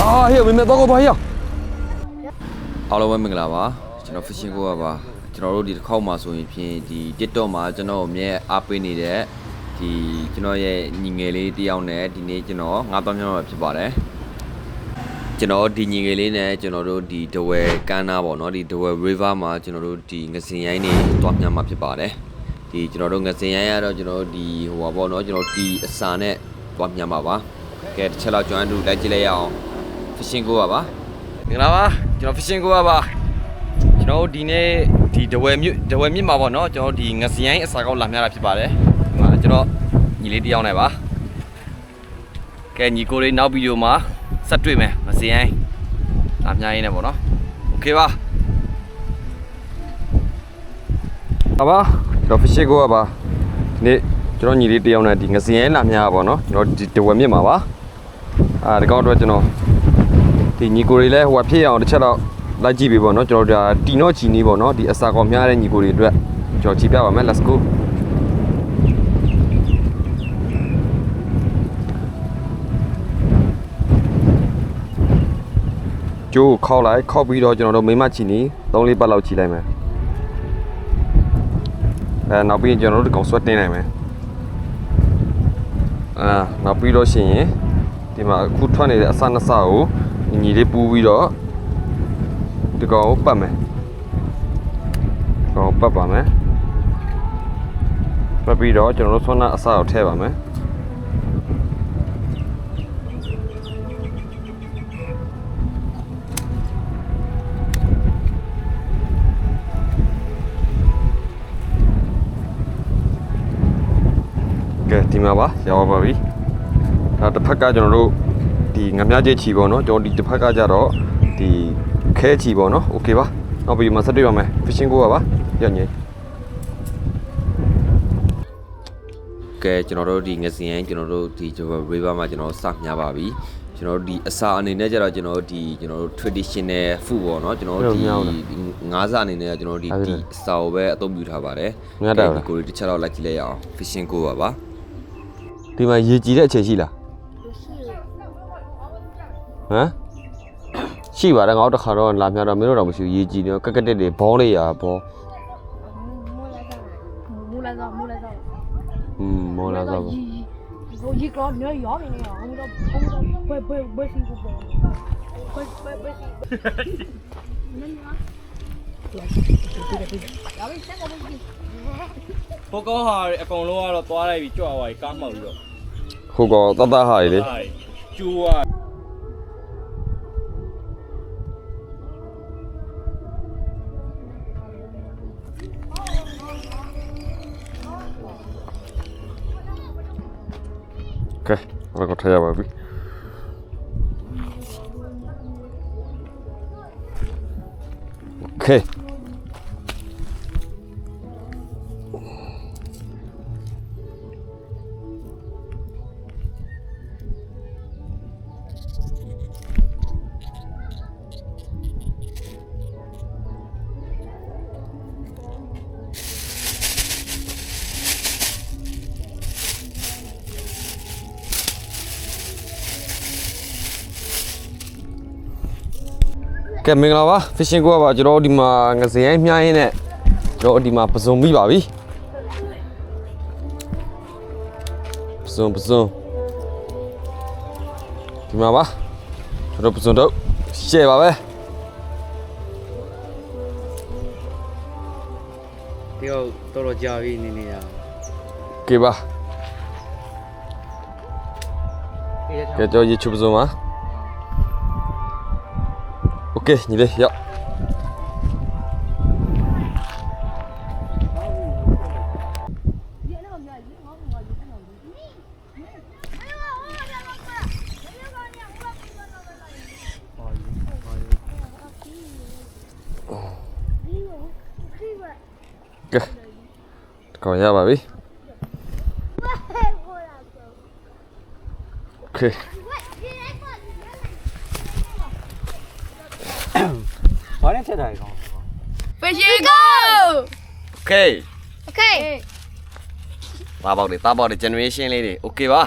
ဟေ့မင်းတော့တော့ဟေ့အားလုံးပဲမင်္ဂလာပါကျွန်တော် fishing ကိုပါကျွန်တော်တို့ဒီတစ်ခေါက်မှာဆိုရင်ဖြင့်ဒီ TikTok မှာကျွန်တော်အမြဲအားပေးနေတဲ့ဒီကျွန်တော်ရဲ့ညီငယ်လေးတယောက်နဲ့ဒီနေ့ကျွန်တော်ငါးသွားများမှာဖြစ်ပါတယ်ကျွန်တော်ဒီညီငယ်လေးနဲ့ကျွန်တော်တို့ဒီဒဝဲကမ်းနားပေါ့နော်ဒီဒဝဲ river မှာကျွန်တော်တို့ဒီငစင်ရိုင်းနေသွားများမှာဖြစ်ပါတယ်ဒီကျွန်တော်တို့ငစင်ရိုင်းရတော့ကျွန်တော်တို့ဒီဟိုပါပေါ့နော်ကျွန်တော်ဒီအစာနဲ့သွားများမှာပါကဲတစ်ချက်လောက်ကျွန်တော်တို့လိုက်ကြည့်လိုက်ရအောင် fishing ကိုပါမင်္ဂလာပါကျွန်တော် fishing ကိုပါကျွန်တော်ဒီနေ့ဒီဒဝဲမြစ်မှာပေါ့နော်ကျွန်တော်ဒီငစင်ရိုင်းအစာကောက်လာများတာဖြစ်ပါတယ်ဒီမှာကျွန်တော်ညီလေးတယောက်နဲ့ပါကဲညီကိုလေးနောက်ဗီဒီယိုမှာဆက်တွေ့မယ်ငစင်ရိုင်းလာများရင်းနဲ့ပေါ့နော်โอเคပါကျွန်တော် fishing ကိုပါဒီနေ့ကျွန်တော်ညီလေးတယောက်နဲ့ဒီငစင်ရိုင်းလာများပါပေါ့နော်ကျွန်တော်ဒီဒဝဲမြစ်မှာပါဒီကောက်တော့ကျွန်တော်ဒီညီကိုတွေလည်းဟိုဖြစ်အောင်တစ်ချက်တော့လိုက်ကြည့်ပြီပေါ့နော်ကျွန်တော်တို့တီနော့ချီနီးပေါ့နော်ဒီအစာကောင်များတဲ့ညီကိုတွေအတွက်ကျွန်တော်ကြည့်ပြပါမယ် let's go ကျိုးခောက်လိုက်ခောက်ပြီးတော့ကျွန်တော်တို့မိမချီနီး3-4ပတ်လောက်ချီလိုက်မယ်နောက်ပြီးကျွန်တော်တို့ကောင်ဆွတ်တင်းနိုင်မယ်နောက်ပြီးတော့ရှင်ရင်ဒီမှာအခုထွက်နေတဲ့အစနှစ်စကိုညီလေးပူးပြီးတော့ဒီကောင်ကိုပတ်မယ်ကောင်ပတ်ပါမယ်ပတ်ပြီးတော့ကျွန်တော်တို့ဆွမ်းနာအစကိုထည့်ပါမယ်ကဲဒီမှာပါရောက်ပါပြီနောက်တစ်ဖက်ကကျွန်တော်တို့ဒီငမြကျချီပေါ့နော်ကျွန်တော်ဒီတစ်ဖက်ကကြတော့ဒီခဲချီပေါ့နော်โอเคပါနောက်ပြီးမှဆက်တွေ့ပါမယ် fishing ကိုပါညညကဲကျွန်တော်တို့ဒီငစင်ရင်ကျွန်တော်တို့ဒီ river မှာကျွန်တော်စများပါပြီကျွန်တော်တို့ဒီအစာအနေနဲ့ကြတော့ကျွန်တော်တို့ဒီကျွန်တော်တို့ traditional food ပေါ့နော်ကျွန်တော်တို့ဒီငါးစာအနေနဲ့ကျွန်တော်တို့ဒီအစာကိုပဲအသုံးပြုထားပါတယ်ဒီကိုတစ်ချက်တော့လိုက်ကြည့်လိုက်ရအောင် fishing ကိုပါဒီမှာရေကြည်တဲ့အချိန်ရှိလားဟမ်ရှိပါတယ်ငါတို့တစ်ခါတော့လာများတော့မင်းတို့တော့မရှိဘူးရေကြည်နေကက်ကက်တက်တွေဘောလေးရာဘော木来着မောလာစားပါ我一个女儿养的呢，我们不辛苦不，不辛苦。ဟိုကောဟာအကောင်လုံးကတော့သွားလိုက်ပြီးကြွသွားပြီကားမှောက်ပြီးတော့ဟိုကောတတ်ဟာလေကျိုးอ่ะကဲဘာကိုထားရပါပြီโอเคကဲမင်္ဂလာပါ fishing ကိုပါကျွန်တော်ဒီမှာငစင်ရိုင်းမြားရင်းနဲ့ကျွန်တော်ဒီမှာပစုံမိပါပြီပစုံဒီမှာပါကျွန်တော်ပစုံတော့ရှယ်ပါပဲဒီတော့တော်ကြာပြီနေနေရကဲပါကဲတော့ရေချပစုံပါโอเคညီလေးရောက်ကဲကောင်းရပါပြီโอเคဘာနဲ့ချက်တာလဲကောင် Fishing go. Okay Okay. သားပေါက်တွေ generation လေးတွေ okay ပါ